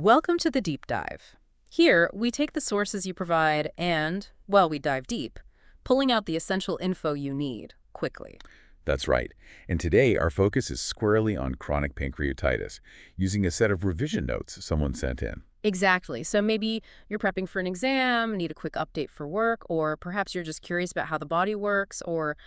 Welcome to the Deep Dive. Here, we take the sources you provide and, well, we dive deep, pulling out the essential info you need, quickly. That's right. And today, our focus is squarely on chronic pancreatitis, using a set of revision notes someone sent in. Exactly. So maybe you're prepping for an exam, need a quick update for work, or perhaps you're just curious about how the body works, or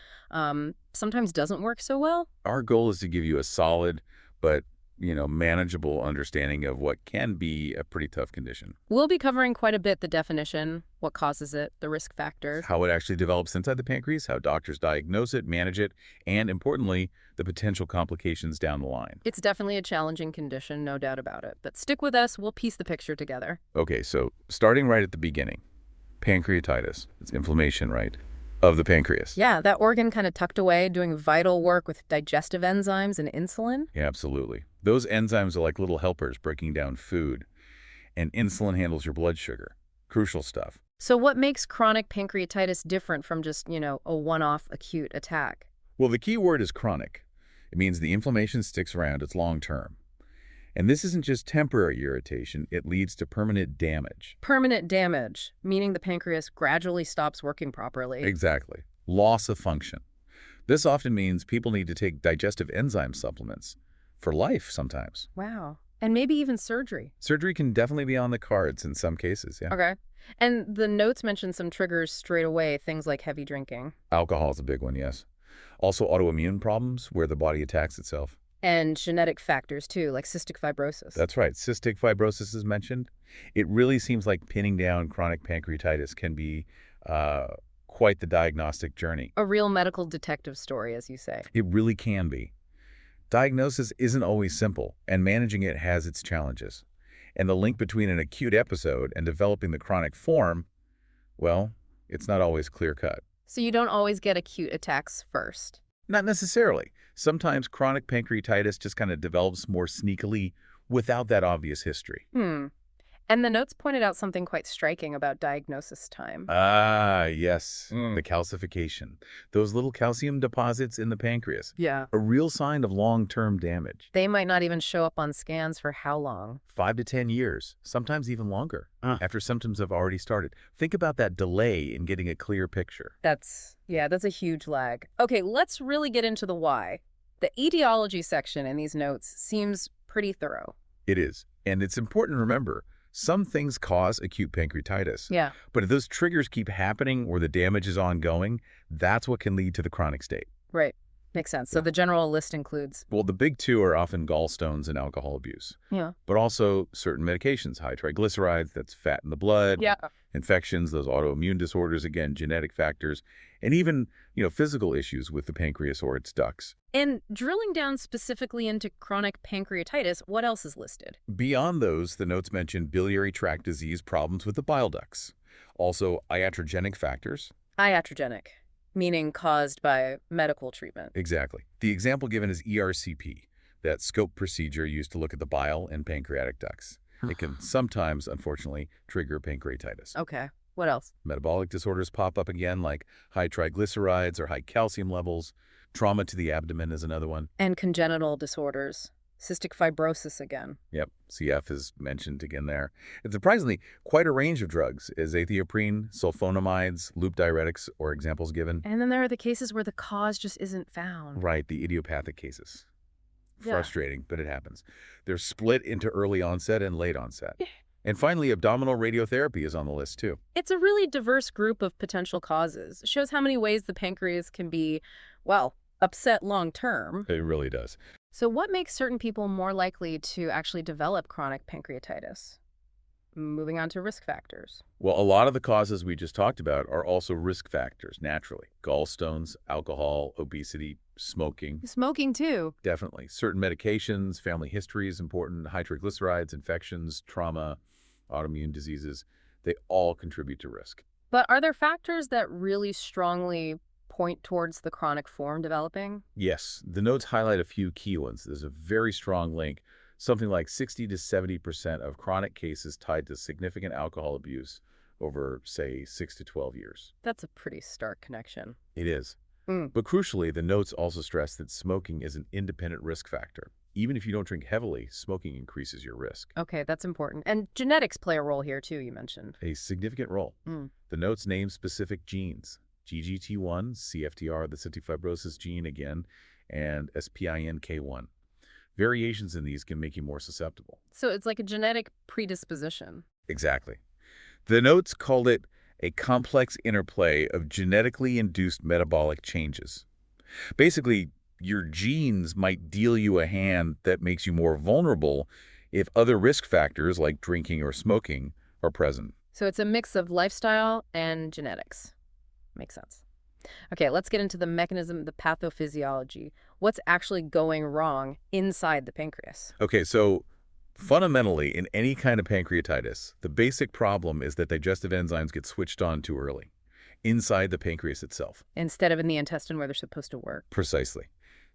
sometimes doesn't work so well. Our goal is to give you a solid, but, manageable understanding of what can be a pretty tough condition. We'll be covering quite a bit: the definition, what causes it, the risk factors. How it actually develops inside the pancreas, how doctors diagnose it, manage it, and importantly, the potential complications down the line. It's definitely a challenging condition, no doubt about it. But stick with us, we'll piece the picture together. Okay, so starting right at the beginning, pancreatitis. It's inflammation, right, of the pancreas. Yeah, that organ kind of tucked away, doing vital work with digestive enzymes and insulin. Yeah, absolutely. Those enzymes are like little helpers breaking down food, and insulin handles your blood sugar. Crucial stuff. So what makes chronic pancreatitis different from just, a one-off acute attack? Well, the key word is chronic. It means the inflammation sticks around, it's long-term. And this isn't just temporary irritation, it leads to permanent damage. Permanent damage, meaning the pancreas gradually stops working properly. Exactly. Loss of function. This often means people need to take digestive enzyme supplements for life sometimes. Wow. And maybe even surgery. Surgery can definitely be on the cards in some cases, yeah. Okay. And the notes mention some triggers straight away, things like heavy drinking. Alcohol is a big one, yes. Also autoimmune problems where the body attacks itself. And genetic factors, too, like cystic fibrosis. That's right. Cystic fibrosis is mentioned. It really seems like pinning down chronic pancreatitis can be quite the diagnostic journey. A real medical detective story, as you say. It really can be. Diagnosis isn't always simple, and managing it has its challenges. And the link between an acute episode and developing the chronic form, well, it's not always clear-cut. So you don't always get acute attacks first. Not necessarily. Sometimes chronic pancreatitis just kind of develops more sneakily without that obvious history. And the notes pointed out something quite striking about diagnosis time. Ah, yes, the calcification. Those little calcium deposits in the pancreas. Yeah. A real sign of long-term damage. They might not even show up on scans for how long? 5 to 10 years, sometimes even longer, after symptoms have already started. Think about that delay in getting a clear picture. That's a huge lag. Okay, let's really get into the why. The etiology section in these notes seems pretty thorough. It is. And it's important to remember, some things cause acute pancreatitis. Yeah. But if those triggers keep happening or the damage is ongoing, that's what can lead to the chronic state. Right. Makes sense. So the general list includes... Well, the big two are often gallstones and alcohol abuse. Yeah. But also certain medications, high triglycerides, that's fat in the blood. Yeah. Infections, those autoimmune disorders, again, genetic factors, and even, physical issues with the pancreas or its ducts. And drilling down specifically into chronic pancreatitis, what else is listed? Beyond those, the notes mention biliary tract disease problems with the bile ducts. Also, iatrogenic factors. Iatrogenic, meaning caused by medical treatment. Exactly. The example given is ERCP, that scope procedure used to look at the bile and pancreatic ducts. It can sometimes, unfortunately, trigger pancreatitis. Okay. What else? Metabolic disorders pop up again, like high triglycerides or high calcium levels. Trauma to the abdomen is another one. And congenital disorders. Cystic fibrosis again. Yep, CF is mentioned again there. And surprisingly, quite a range of drugs, as athioprine, sulfonamides, loop diuretics, or examples given. And then there are the cases where the cause just isn't found. Right, the idiopathic cases. Yeah. Frustrating, but it happens. They're split into early onset and late onset. And finally, abdominal radiotherapy is on the list, too. It's a really diverse group of potential causes. It shows how many ways the pancreas can be, well, upset long-term. It really does. So what makes certain people more likely to actually develop chronic pancreatitis? Moving on to risk factors. Well, a lot of the causes we just talked about are also risk factors, naturally. Gallstones, alcohol, obesity, smoking. Smoking, too. Definitely. Certain medications, family history is important, high triglycerides, infections, trauma, autoimmune diseases, they all contribute to risk. But are there factors that really strongly point towards the chronic form developing? Yes, the notes highlight a few key ones. There's a very strong link. Something like 60 to 70% of chronic cases tied to significant alcohol abuse over, say, 6 to 12 years. That's a pretty stark connection. It is. But crucially, the notes also stress that smoking is an independent risk factor. Even if you don't drink heavily, smoking increases your risk. Okay, that's important. And genetics play a role here too, you mentioned. A significant role. Mm. The notes name specific genes. GGT1, CFTR, the cystic fibrosis gene again, and SPINK1. Variations in these can make you more susceptible. So it's like a genetic predisposition. Exactly. The notes called it a complex interplay of genetically induced metabolic changes. Basically, your genes might deal you a hand that makes you more vulnerable if other risk factors like drinking or smoking are present. So it's a mix of lifestyle and genetics. Makes sense. Okay, let's get into the mechanism, the pathophysiology. What's actually going wrong inside the pancreas? Okay, so fundamentally, in any kind of pancreatitis, the basic problem is that digestive enzymes get switched on too early, inside the pancreas itself. Instead of in the intestine where they're supposed to work. Precisely.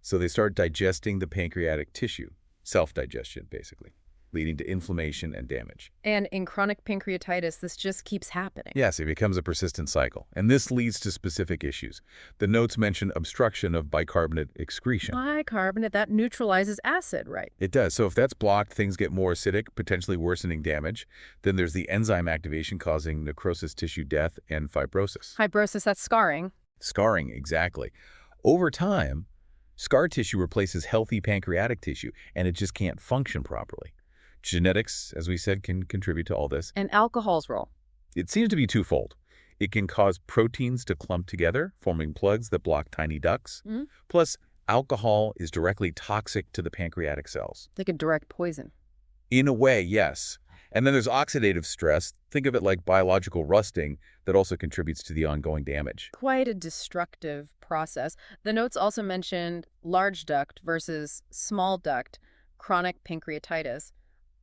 So they start digesting the pancreatic tissue, self-digestion, basically, leading to inflammation and damage. And in chronic pancreatitis, this just keeps happening. Yes, it becomes a persistent cycle, and this leads to specific issues. The notes mention obstruction of bicarbonate excretion. Bicarbonate, that neutralizes acid, right? It does. So if that's blocked, things get more acidic, potentially worsening damage. Then there's the enzyme activation causing necrosis, tissue death, and fibrosis. Fibrosis, that's scarring. Scarring, exactly. Over time, scar tissue replaces healthy pancreatic tissue, and it just can't function properly. Genetics, as we said, can contribute to all this. And alcohol's role. It seems to be twofold. It can cause proteins to clump together, forming plugs that block tiny ducts. Mm-hmm. Plus, alcohol is directly toxic to the pancreatic cells. Like a direct poison. In a way, yes. And then there's oxidative stress. Think of it like biological rusting that also contributes to the ongoing damage. Quite a destructive process. The notes also mentioned large duct versus small duct, chronic pancreatitis.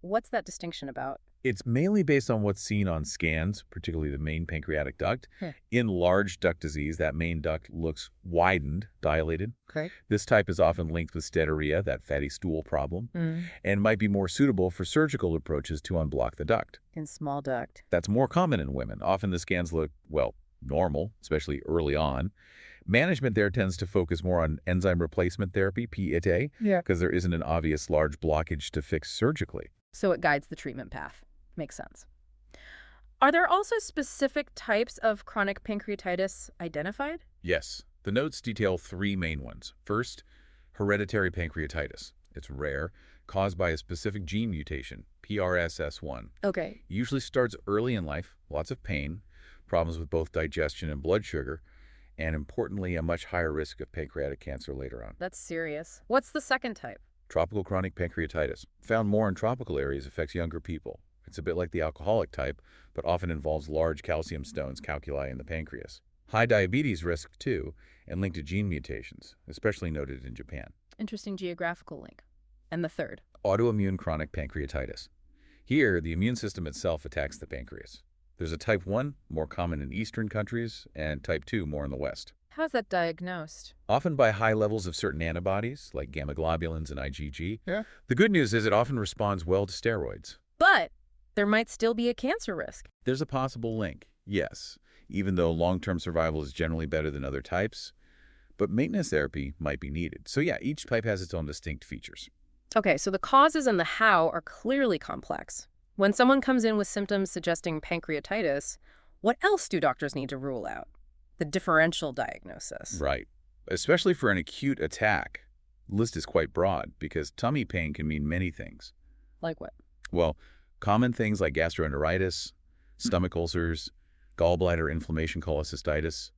What's that distinction about? It's mainly based on what's seen on scans, particularly the main pancreatic duct. In large duct disease, that main duct looks widened, dilated. Okay. This type is often linked with steatorrhea, that fatty stool problem, and might be more suitable for surgical approaches to unblock the duct. In small duct. That's more common in women. Often the scans look, well, normal, especially early on. Management there tends to focus more on enzyme replacement therapy, PETA, because there isn't an obvious large blockage to fix surgically. So it guides the treatment path. Makes sense. Are there also specific types of chronic pancreatitis identified? Yes. The notes detail three main ones. First, hereditary pancreatitis. It's rare, caused by a specific gene mutation, PRSS1. Okay. It usually starts early in life, lots of pain, problems with both digestion and blood sugar, and importantly, a much higher risk of pancreatic cancer later on. That's serious. What's the second type? Tropical chronic pancreatitis. Found more in tropical areas, affects younger people. It's a bit like the alcoholic type, but often involves large calcium stones, calculi, in the pancreas. High diabetes risk, too, and linked to gene mutations, especially noted in Japan. Interesting geographical link. And the third? Autoimmune chronic pancreatitis. Here, the immune system itself attacks the pancreas. There's a type 1, more common in Eastern countries, and type 2, more in the West. How's that diagnosed? Often by high levels of certain antibodies, like gamma globulins and IgG. Yeah. The good news is it often responds well to steroids. But there might still be a cancer risk. There's a possible link, yes, even though long-term survival is generally better than other types. But maintenance therapy might be needed. So yeah, each type has its own distinct features. Okay, so the causes and the how are clearly complex. When someone comes in with symptoms suggesting pancreatitis, what else do doctors need to rule out? The differential diagnosis. Right. Especially for an acute attack. The list is quite broad because tummy pain can mean many things. Like what? Well, common things like gastroenteritis, stomach ulcers, gallbladder inflammation, cholecystitis,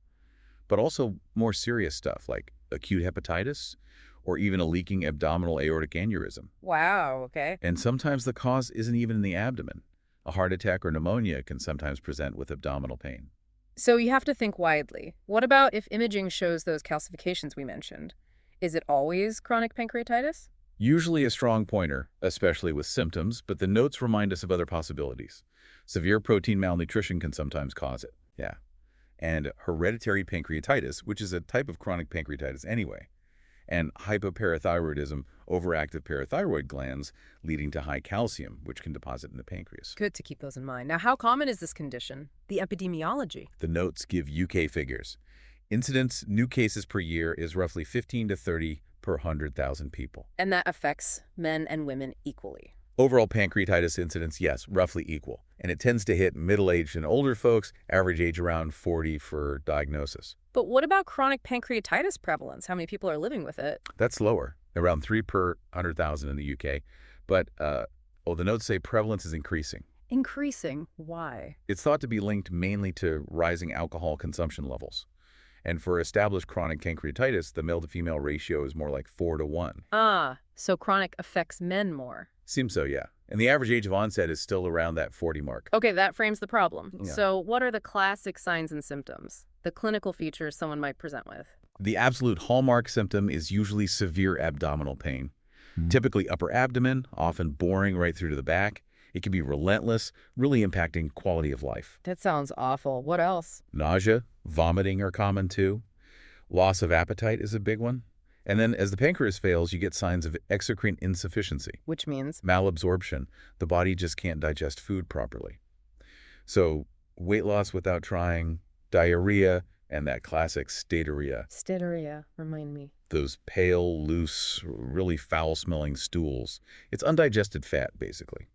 but also more serious stuff like acute hepatitis or even a leaking abdominal aortic aneurysm. Wow, okay. And sometimes the cause isn't even in the abdomen. A heart attack or pneumonia can sometimes present with abdominal pain. So you have to think widely. What about if imaging shows those calcifications we mentioned? Is it always chronic pancreatitis? Usually a strong pointer, especially with symptoms, but the notes remind us of other possibilities. Severe protein malnutrition can sometimes cause it. Yeah. And hereditary pancreatitis, which is a type of chronic pancreatitis anyway. And hypoparathyroidism, overactive parathyroid glands leading to high calcium, which can deposit in the pancreas. Good to keep those in mind. Now, how common is this condition? The epidemiology? The notes give UK figures. Incidence, new cases per year, is roughly 15 to 30 per 100,000 people. And that affects men and women equally. Overall pancreatitis incidence, yes, roughly equal. And it tends to hit middle-aged and older folks, average age around 40 for diagnosis. But what about chronic pancreatitis prevalence? How many people are living with it? That's lower, around 3 per 100,000 in the UK. But, the notes say prevalence is increasing. Increasing. Why? It's thought to be linked mainly to rising alcohol consumption levels. And for established chronic pancreatitis, the male-to-female ratio is more like 4 to 1. Ah, so chronic affects men more. Seems so, yeah. And the average age of onset is still around that 40 mark. Okay, that frames the problem. Yeah. So what are the classic signs and symptoms, the clinical features someone might present with? The absolute hallmark symptom is usually severe abdominal pain. Typically upper abdomen, often boring right through to the back. It can be relentless, really impacting quality of life. That sounds awful. What else? Nausea, vomiting are common too. Loss of appetite is a big one. And then as the pancreas fails, you get signs of exocrine insufficiency. Which means? Malabsorption. The body just can't digest food properly. So weight loss without trying, diarrhea, and that classic statorrhea. Statorrhea, remind me. Those pale, loose, really foul-smelling stools. It's undigested fat, basically.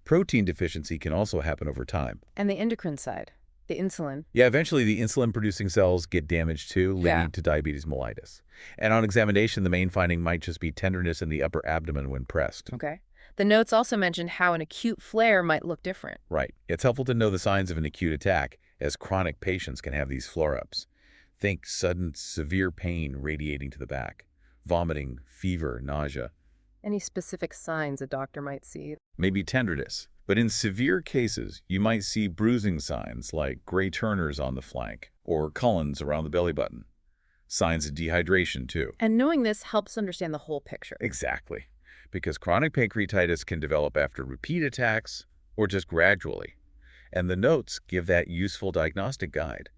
Protein deficiency can also happen over time. And the endocrine side, the insulin. Yeah, eventually the insulin-producing cells get damaged too, leading to diabetes mellitus. And on examination, the main finding might just be tenderness in the upper abdomen when pressed. Okay. The notes also mentioned how an acute flare might look different. Right. It's helpful to know the signs of an acute attack, as chronic patients can have these flare-ups. Think sudden, severe pain radiating to the back, vomiting, fever, nausea. Any specific signs a doctor might see? Maybe tenderness. But in severe cases, you might see bruising signs like gray turners on the flank or Cullens around the belly button. Signs of dehydration, too. And knowing this helps understand the whole picture. Exactly. Because chronic pancreatitis can develop after repeat attacks or just gradually. And the notes give that useful diagnostic guide.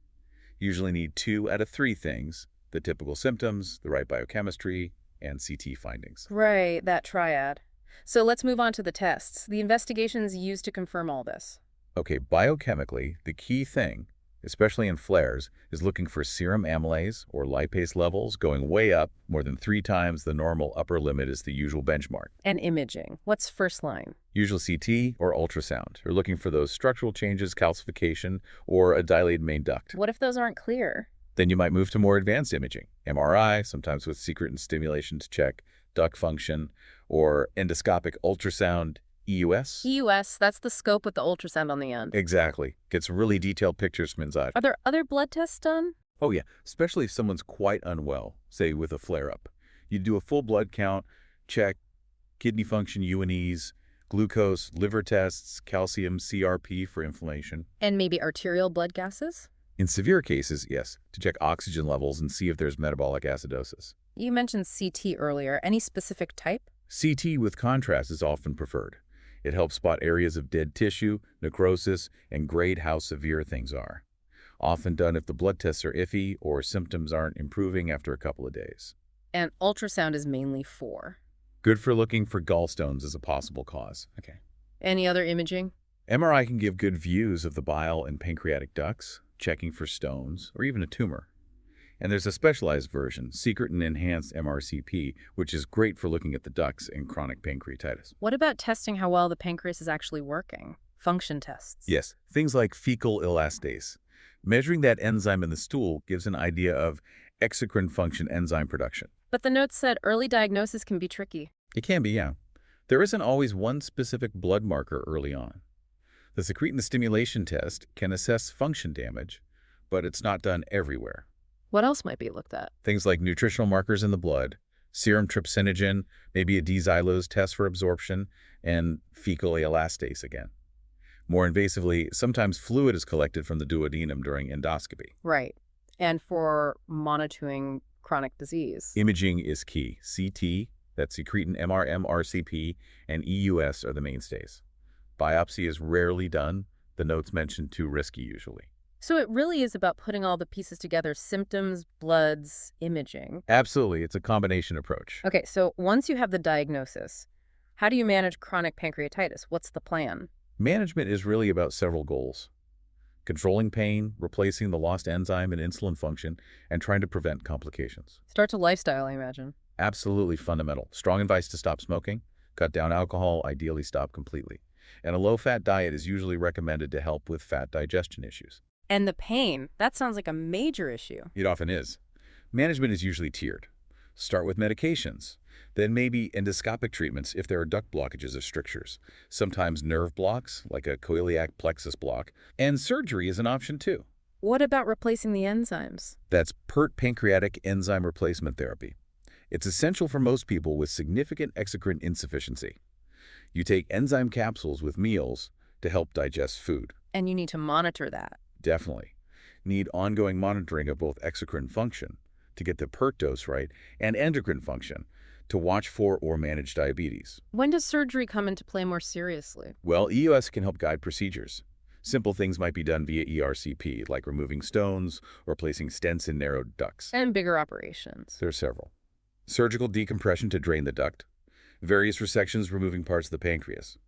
Usually need 2 out of 3 things: the typical symptoms, the right biochemistry, and CT findings. Right, that triad. So let's move on to the tests, the investigations used to confirm all this. Okay, biochemically, the key thing, especially in flares, is looking for serum amylase or lipase levels going way up, more than 3 times the normal upper limit is the usual benchmark. And imaging. What's first line? Usual CT or ultrasound. You're looking for those structural changes, calcification, or a dilated main duct. What if those aren't clear? Then you might move to more advanced imaging, MRI, sometimes with secretin stimulation to check duct function, or endoscopic ultrasound, EUS. EUS, that's the scope with the ultrasound on the end. Exactly. Gets really detailed pictures from inside. Are there other blood tests done? Oh yeah, especially if someone's quite unwell, say with a flare-up. You do a full blood count, check kidney function, UNEs, glucose, liver tests, calcium, CRP for inflammation. And maybe arterial blood gases? In severe cases, yes, to check oxygen levels and see if there's metabolic acidosis. You mentioned CT earlier. Any specific type? CT with contrast is often preferred. It helps spot areas of dead tissue, necrosis, and grade how severe things are. Often done if the blood tests are iffy or symptoms aren't improving after a couple of days. And ultrasound is mainly for? Good for looking for gallstones as a possible cause. Okay. Any other imaging? MRI can give good views of the bile and pancreatic ducts, checking for stones, or even a tumor. And there's a specialized version, secretin-enhanced MRCP, which is great for looking at the ducts in chronic pancreatitis. What about testing how well the pancreas is actually working? Function tests? Yes, things like fecal elastase. Measuring that enzyme in the stool gives an idea of exocrine function enzyme production. But the notes said early diagnosis can be tricky. It can be, yeah. There isn't always one specific blood marker early on. The secretin stimulation test can assess function damage, but it's not done everywhere. What else might be looked at? Things like nutritional markers in the blood, serum trypsinogen, maybe a D-xylose test for absorption, and fecal elastase again. More invasively, sometimes fluid is collected from the duodenum during endoscopy. Right. And for monitoring chronic disease? Imaging is key. CT, that's secretin MRCP, and EUS are the mainstays. Biopsy is rarely done. The notes mention too risky usually. So it really is about putting all the pieces together, symptoms, bloods, imaging. Absolutely. It's a combination approach. Okay, so once you have the diagnosis, how do you manage chronic pancreatitis? What's the plan? Management is really about several goals. Controlling pain, replacing the lost enzyme and insulin function, and trying to prevent complications. Starts a lifestyle, I imagine. Absolutely fundamental. Strong advice to stop smoking, cut down alcohol, ideally stop completely. And a low-fat diet is usually recommended to help with fat digestion issues. And the pain, that sounds like a major issue. It often is. Management is usually tiered. Start with medications, then maybe endoscopic treatments if there are duct blockages or strictures, sometimes nerve blocks, like a coeliac plexus block, and surgery is an option too. What about replacing the enzymes? That's PERT pancreatic enzyme replacement therapy. It's essential for most people with significant exocrine insufficiency. You take enzyme capsules with meals to help digest food. And you need to monitor that. Definitely. Need ongoing monitoring of both exocrine function to get the PERT dose right and endocrine function to watch for or manage diabetes. When does surgery come into play more seriously? Well, EOS can help guide procedures. Simple things might be done via ERCP, like removing stones or placing stents in narrowed ducts. And bigger operations. There are several. Surgical decompression to drain the duct, various resections removing parts of the pancreas,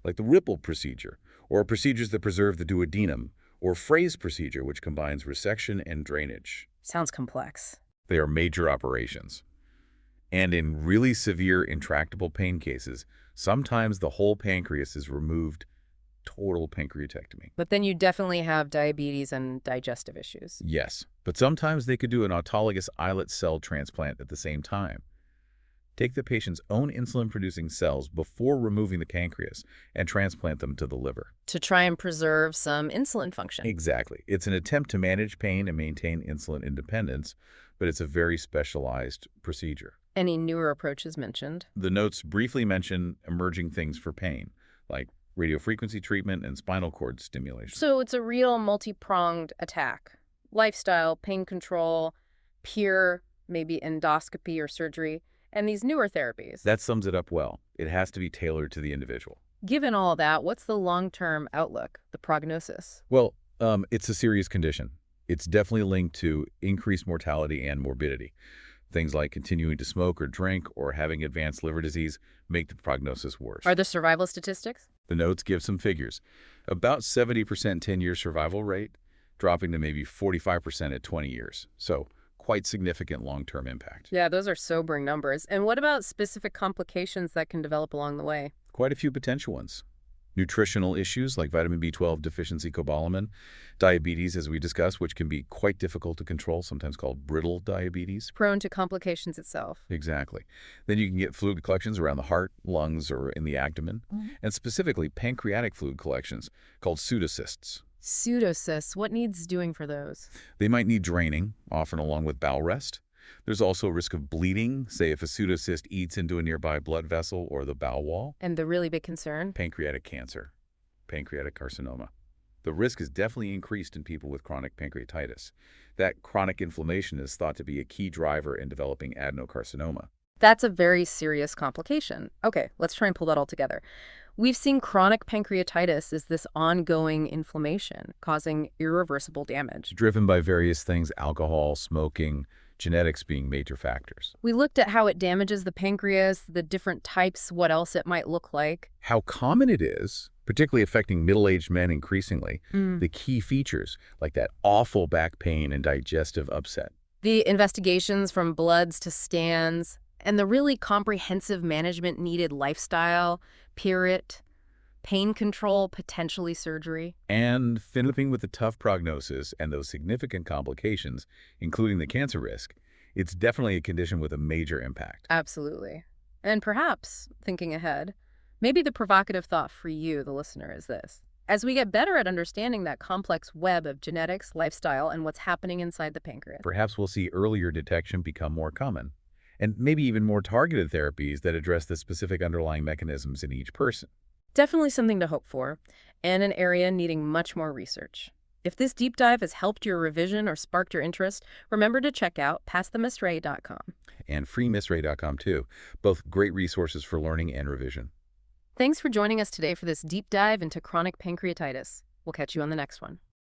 like the Ripple procedure, or procedures that preserve the duodenum, or Frey's procedure, which combines resection and drainage. Sounds complex. They are major operations. And in really severe intractable pain cases, sometimes the whole pancreas is removed, total pancreatectomy. But then you definitely have diabetes and digestive issues. Yes, but sometimes they could do an autologous islet cell transplant at the same time. Take the patient's own insulin-producing cells before removing the pancreas and transplant them to the liver. To try and preserve some insulin function. Exactly. It's an attempt to manage pain and maintain insulin independence, but it's a very specialized procedure. Any newer approaches mentioned? The notes briefly mention emerging things for pain, like radiofrequency treatment and spinal cord stimulation. So it's a real multi-pronged attack. Lifestyle, pain control, peer, maybe endoscopy or surgery, and these newer therapies. That sums it up well. It has to be tailored to the individual. Given all that, what's the long-term outlook, the prognosis? Well, it's a serious condition. It's definitely linked to increased mortality and morbidity. Things like continuing to smoke or drink or having advanced liver disease make the prognosis worse. Are there survival statistics? The notes give some figures. About 70% 10-year survival rate, dropping to maybe 45% at 20 years. So quite significant long-term impact. Yeah, those are sobering numbers. And what about specific complications that can develop along the way? Quite a few potential ones. Nutritional issues like vitamin B12 deficiency cobalamin, diabetes, as we discussed, which can be quite difficult to control, sometimes called brittle diabetes. Prone to complications itself. Exactly. Then you can get fluid collections around the heart, lungs, or in the abdomen, and specifically pancreatic fluid collections called pseudocysts. Pseudocysts, what needs doing for those? They might need draining, often along with bowel rest. There's also a risk of bleeding, say if a pseudocyst eats into a nearby blood vessel or the bowel wall. And the really big concern? Pancreatic cancer, pancreatic carcinoma. The risk is definitely increased in people with chronic pancreatitis. That chronic inflammation is thought to be a key driver in developing adenocarcinoma. That's a very serious complication. Okay, let's try and pull that all together. We've seen chronic pancreatitis as this ongoing inflammation causing irreversible damage. Driven by various things, alcohol, smoking, genetics being major factors. We looked at how it damages the pancreas, the different types, what else it might look like. How common it is, particularly affecting middle-aged men increasingly, the key features like that awful back pain and digestive upset. The investigations from bloods to scans, and the really comprehensive management needed lifestyle, period, pain control, potentially surgery. And finishing with the tough prognosis and those significant complications, including the cancer risk, it's definitely a condition with a major impact. Absolutely. And perhaps, thinking ahead, maybe the provocative thought for you, the listener, is this. As we get better at understanding that complex web of genetics, lifestyle, and what's happening inside the pancreas, perhaps we'll see earlier detection become more common, and maybe even more targeted therapies that address the specific underlying mechanisms in each person. Definitely something to hope for, and an area needing much more research. If this deep dive has helped your revision or sparked your interest, remember to check out PassTheMSRA.com. And FreeMSRA.com too, both great resources for learning and revision. Thanks for joining us today for this deep dive into chronic pancreatitis. We'll catch you on the next one.